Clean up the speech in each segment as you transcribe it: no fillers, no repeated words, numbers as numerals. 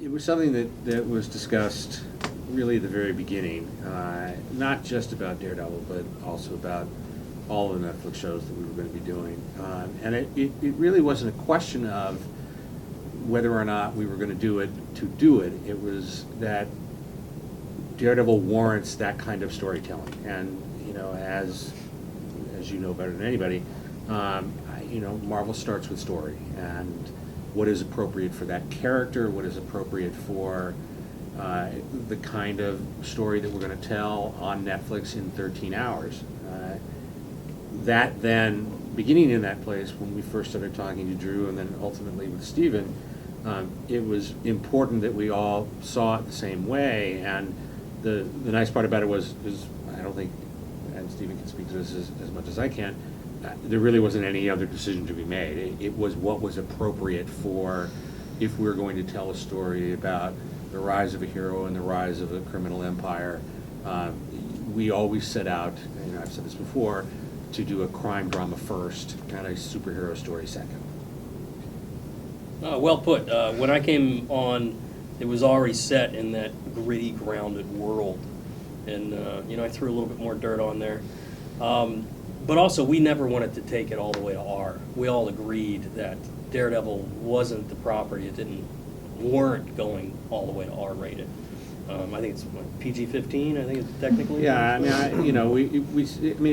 it was something that was discussed really at the very beginning, not just about Daredevil, but also about all the Netflix shows that we were going to be doing. And it really wasn't a question of whether or not we were going to do it to do it. It was that Daredevil warrants that kind of storytelling. And, you know, as you know better than anybody, you know, Marvel starts with story and what is appropriate for that character, what is appropriate for the kind of story that we're going to tell on Netflix in 13 hours. That then, beginning in that place, when we first started talking to Drew and then ultimately with Steven, it was important that we all saw it the same way. And the nice part about it is I don't think, and Steven can speak to this as much as I can, there really wasn't any other decision to be made. It was what was appropriate for if we were going to tell a story about the rise of a hero and the rise of a criminal empire. We always set out, you know, I've said this before, to do a crime drama first and a superhero story second. Well put. When I came on, it was already set in that gritty, grounded world. And, you know, I threw a little bit more dirt on there. But also, we never wanted to take it all the way to R. We all agreed that Daredevil wasn't the property. It weren't going all the way to R rated. I think it's PG-15. I think it's technically. Yeah, I mean, you know, I mean,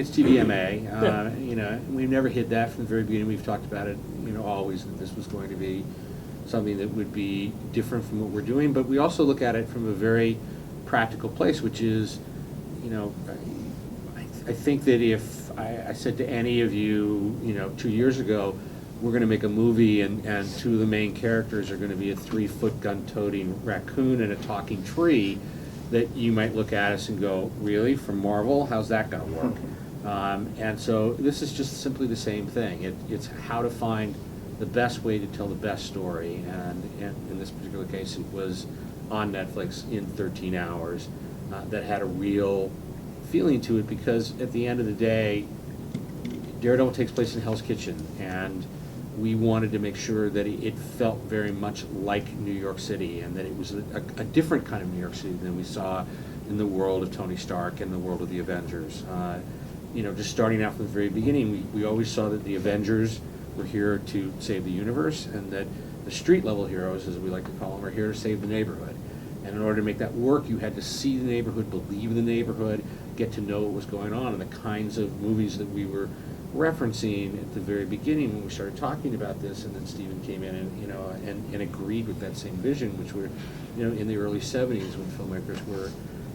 it's TVMA. You know, we've never hid that from the very beginning. We've talked about it, you know, always that this was going to be something that would be different from what we're doing. But we also look at it from a very practical place, which is, you know, I think that if I said to any of you, you know, 2 years ago, we're going to make a movie and two of the main characters are going to be a 3-foot gun-toting raccoon and a talking tree, that you might look at us and go, really, from Marvel? How's that going to work? And so this is just simply the same thing. It's how to find the best way to tell the best story, and in this particular case it was on Netflix in 13 hours that had a real feeling to it, because at the end of the day, Daredevil takes place in Hell's Kitchen, and we wanted to make sure that it felt very much like New York City, and that it was a different kind of New York City than we saw in the world of Tony Stark and the world of the Avengers. You know, just starting out from the very beginning, we always saw that the Avengers were here to save the universe, and that the street level heroes, as we like to call them, are here to save the neighborhood. And in order to make that work, you had to see the neighborhood, believe in the neighborhood, get to know what was going on, and the kinds of movies that we were referencing at the very beginning when we started talking about this. And then Steven came in and, you know, and agreed with that same vision, which were, you know, in the early 70s when filmmakers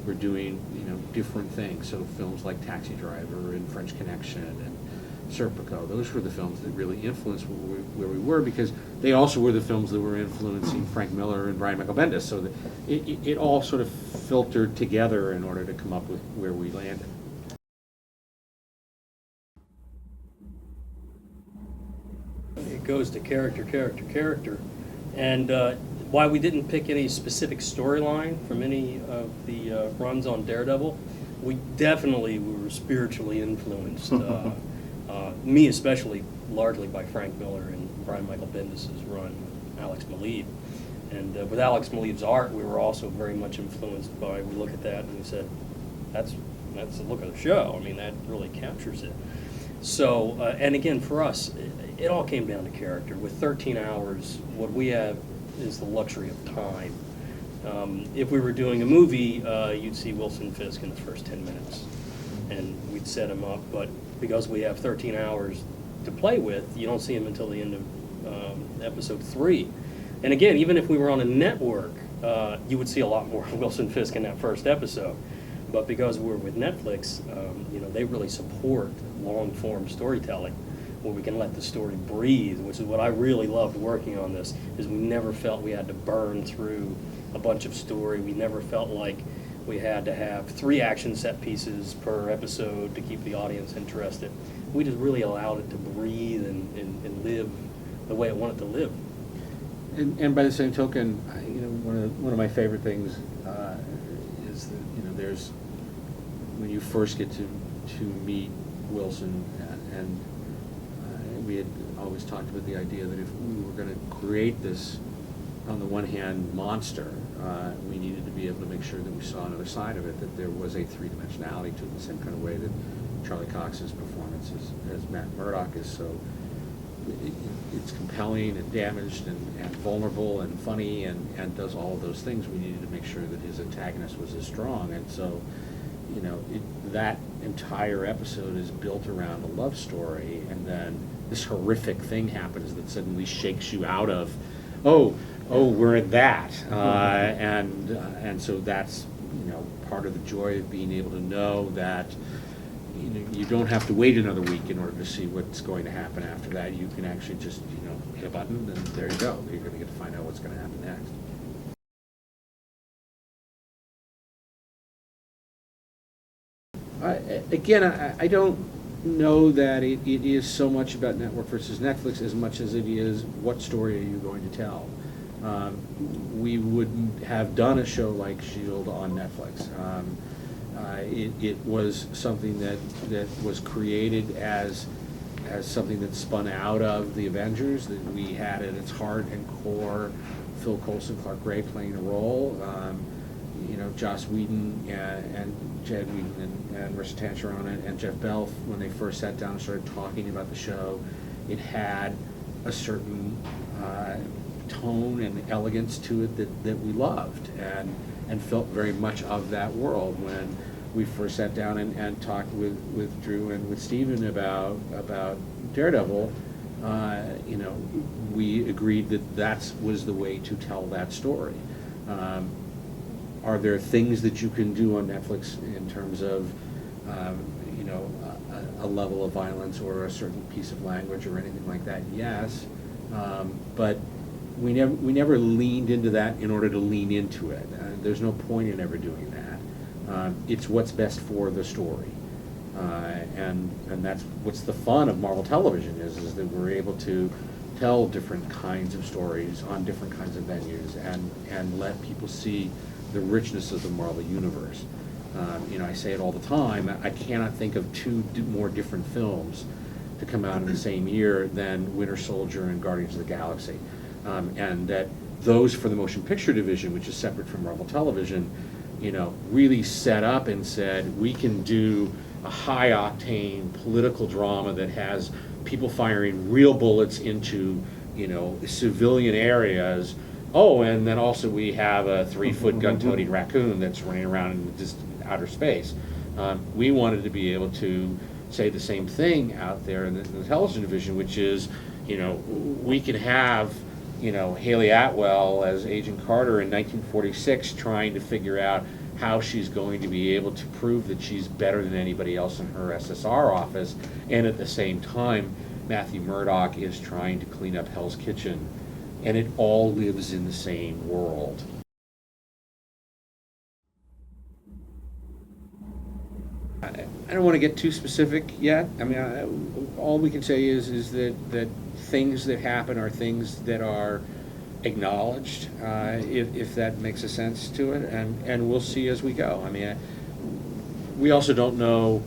were doing, you know, different things. So films like Taxi Driver and French Connection and Serpico, those were the films that really influenced where we were, because they also were the films that were influencing Frank Miller and Brian Michael Bendis. So that it all sort of filtered together in order to come up with where we landed. It goes to character. And why we didn't pick any specific storyline from any of the runs on Daredevil, we were spiritually influenced. Me especially, largely by Frank Miller and Brian Michael Bendis' run, Alex Maleev. And with Alex Maleev's art, we were also very much influenced by, we look at that and we said, that's the look of the show. I mean, that really captures it. So, and again, for us, it all came down to character. With 13 hours, what we have is the luxury of time. If we were doing a movie, you'd see Wilson Fisk in the first 10 minutes, and we'd set him up. But because we have 13 hours to play with, you don't see him until the end of episode 3. And again, even if we were on a network, you would see a lot more Wilson Fisk in that first episode. But because we're with Netflix, you know, they really support long-form storytelling, where we can let the story breathe, which is what I really loved working on this, is we never felt we had to burn through a bunch of story. We never felt like we had to have 3 action set pieces per episode to keep the audience interested. We just really allowed it to breathe and live the way it wanted to live. And by the same token, you know, one of my favorite things is that, you know, there's, when you first get to meet Wilson, and we had always talked about the idea that if we were going to create this on the one hand, monster, we needed to be able to make sure that we saw another side of it, that there was a three-dimensionality to it, the same kind of way that Charlie Cox's performance as Matt Murdock is so, it's compelling and damaged and vulnerable and funny and does all of those things. We needed to make sure that his antagonist was as strong, and so, you know, that entire episode is built around a love story, and then this horrific thing happens that suddenly shakes you out of, oh, we're in that, and so that's, you know, part of the joy of being able to know that, you know, you don't have to wait another week in order to see what's going to happen after that. You can actually just, you know, hit a button and there you go. You're going to get to find out what's going to happen next. I don't know that it is so much about network versus Netflix as much as it is what story are you going to tell. We wouldn't have done a show like S.H.I.E.L.D. on Netflix. It was something that was created as something that spun out of the Avengers, that we had at its heart and core Phil Coulson, Clark Gray playing a role. You know, Joss Whedon and Jed Whedon and Marissa Tancheron and Jeff Bell, when they first sat down and started talking about the show, it had a certain tone and elegance to it that we loved and felt very much of that world. When we first sat down and talked with Drew and with Steven about Daredevil, you know, we agreed that was the way to tell that story. Are there things that you can do on Netflix in terms of, you know, a level of violence or a certain piece of language or anything like that? Yes, but we never leaned into that in order to lean into it. There's no point in ever doing that. It's what's best for the story, and that's what's the fun of Marvel Television is that we're able to tell different kinds of stories on different kinds of venues and let people see the richness of the Marvel Universe. You know, I say it all the time, I cannot think of two more different films to come out in the same year than Winter Soldier and Guardians of the Galaxy. And that those for the motion picture division, which is separate from Marvel Television, you know, really set up and said, we can do a high-octane political drama that has people firing real bullets into, you know, civilian areas. Oh, and then also we have a 3-foot gun-toting raccoon that's running around in just outer space. We wanted to be able to say the same thing out there in the television division, which is, you know, we can have, you know, Haley Atwell as Agent Carter in 1946 trying to figure out how she's going to be able to prove that she's better than anybody else in her SSR office, and at the same time, Matthew Murdock is trying to clean up Hell's Kitchen, and it all lives in the same world. I don't want to get too specific yet. I mean, all we can say is that things that happen are things that are acknowledged, if that makes a sense to it, and we'll see as we go. I mean, we also don't know,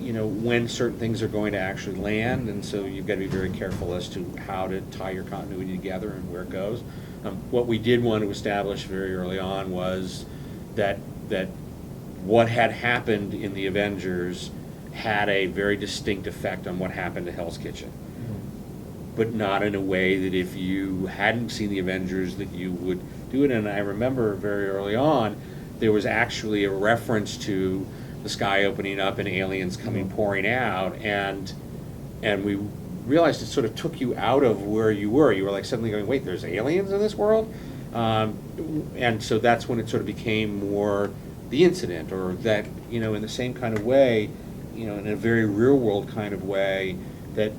you know, when certain things are going to actually land, and so you've got to be very careful as to how to tie your continuity together and where it goes. What we did want to establish very early on was that what had happened in the Avengers had a very distinct effect on what happened to Hell's Kitchen. But not in a way that if you hadn't seen the Avengers that you would do it. And I remember very early on, there was actually a reference to the sky opening up and aliens coming pouring out, and we realized it sort of took you out of where you were. You were like suddenly going, wait, there's aliens in this world? And so that's when it sort of became more the incident, or that, you know, in the same kind of way, you know, in a very real world kind of way, that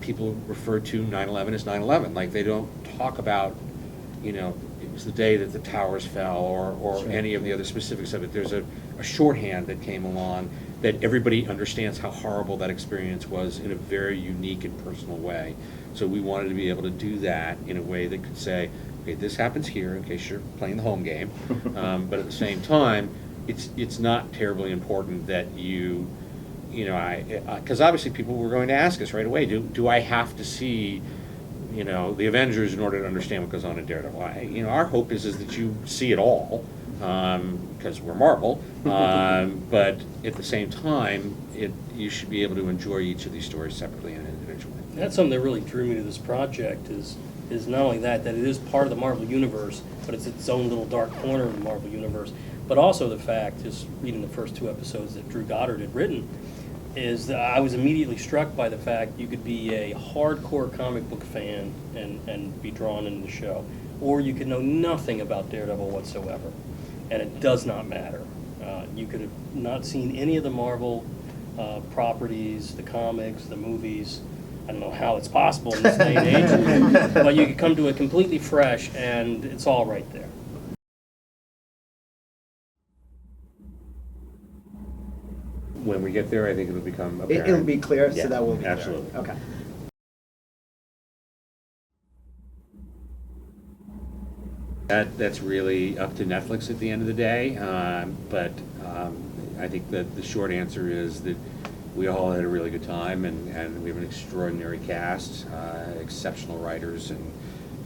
people refer to 9/11 as 9/11. Like, they don't talk about, you know, it was the day that the towers fell, or Sure. any of the other specifics of it. There's a shorthand that came along that everybody understands how horrible that experience was in a very unique and personal way. So we wanted to be able to do that in a way that could say, okay, this happens here in case you're playing the home game, but at the same time, it's not terribly important that you know, because obviously people were going to ask us right away, do I have to see you know, the Avengers in order to understand what goes on in Daredevil. You know, our hope is that you see it all, because we're Marvel, but at the same time, you should be able to enjoy each of these stories separately and individually. That's something that really drew me to this project is not only that it is part of the Marvel Universe, but it's its own little dark corner of the Marvel Universe, but also the fact, just reading the first 2 episodes that Drew Goddard had written, is that I was immediately struck by the fact you could be a hardcore comic book fan and be drawn into the show, or you could know nothing about Daredevil whatsoever, and it does not matter. You could have not seen any of the Marvel properties, the comics, the movies. I don't know how it's possible in this day and age, but you could come to it completely fresh, and it's all right there. When we get there, I think it'll become apparent. It'll be clear, Yeah, so that will be absolutely. clear. Okay. That's really up to Netflix at the end of the day, but I think that the short answer is that we all had a really good time, and we have an extraordinary cast, exceptional writers, and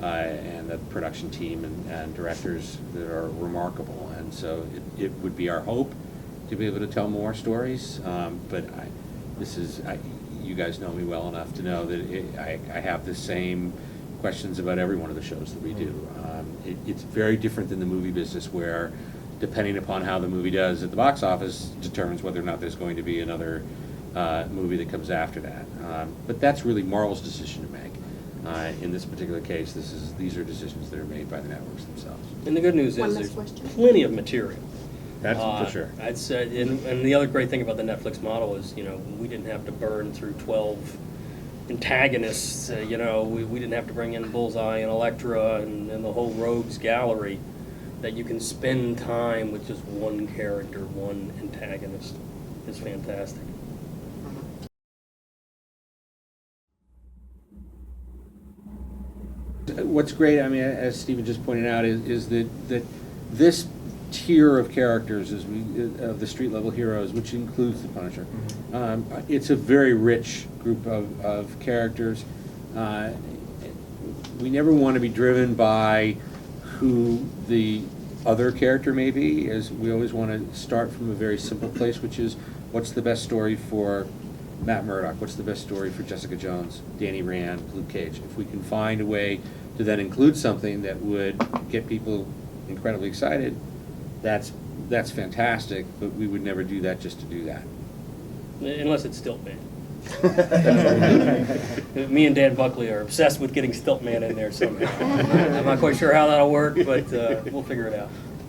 the production team and directors that are remarkable. And so it would be our hope to be able to tell more stories, but you guys know me well enough to know that I have the same questions about every one of the shows that we do. It's very different than the movie business, where depending upon how the movie does at the box office determines whether or not there's going to be another movie that comes after that. But that's really Marvel's decision to make. In this particular case, these are decisions that are made by the networks themselves. And the good news One is last there's question. plenty of material. That's for sure. I'd say, and the other great thing about the Netflix model is, we didn't have to burn through 12 antagonists. We didn't have to bring in Bullseye and Elektra and the whole Rogues gallery. That you can spend time with just one character, one antagonist, is fantastic. What's great, I mean, as Stephen just pointed out, is that this tier of characters of the street level heroes, which includes the Punisher, it's a very rich group of characters. We never want to be driven by who the other character may be, as we always want to start from a very simple place, which is what's the best story for Matt Murdock, what's the best story for Jessica Jones, Danny Rand, Luke Cage. If we can find a way to then include something that would get people incredibly excited, that's fantastic, but we would never do that just to do that. Unless it's Stiltman. Me and Dan Buckley are obsessed with getting Stiltman in there somehow. I'm not quite sure how that'll work, but we'll figure it out.